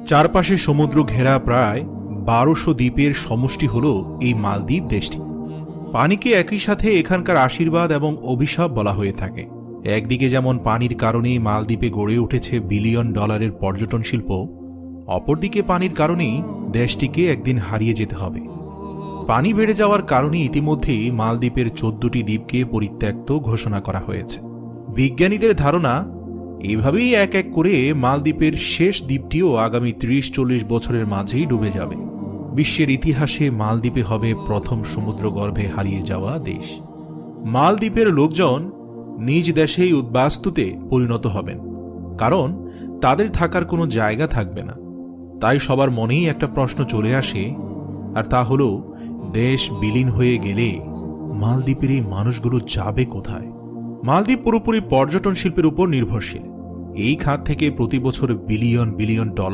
চারপাশে সমুদ্র ঘেরা প্রায় ১২০০ দ্বীপের সমষ্টি হল এই মালদ্বীপ দেশটি। পানিকে একই সাথে এখানকার আশীর্বাদ এবং অভিশাপ বলা হয়ে থাকে। একদিকে যেমন পানির কারণেই মালদ্বীপে গড়ে উঠেছে বিলিয়ন ডলারের পর্যটন শিল্প, অপরদিকে পানির কারণেই দেশটিকে একদিন হারিয়ে যেতে হবে। পানি বেড়ে যাওয়ার কারণে ইতিমধ্যেই মালদ্বীপের ১৪টি দ্বীপকে পরিত্যক্ত ঘোষণা করা হয়েছে। বিজ্ঞানীদের ধারণা, এভাবেই এক এক করে মালদ্বীপের শেষ দ্বীপটিও আগামী ৩০-৪০ বছরের মাঝেই ডুবে যাবে। বিশ্বের ইতিহাসে মালদ্বীপে হবে প্রথম সমুদ্রগর্ভে হারিয়ে যাওয়া দেশ। মালদ্বীপের লোকজন নিজ দেশেই উদ্বাস্তুতে পরিণত হবেন, কারণ তাদের থাকার কোনো জায়গা থাকবে না। তাই সবার মনেই একটা প্রশ্ন চলে আসে, আর তা হলো, দেশ বিলীন হয়ে গেলে মালদ্বীপের এই মানুষগুলো যাবে কোথায়? মালদ্বীপ পুরোপুরি পর্যটন শিল্পের উপর নির্ভরশীল। এই খাত থেকে প্রতি বছর বিলিয়ন বিলিয়ন ডলার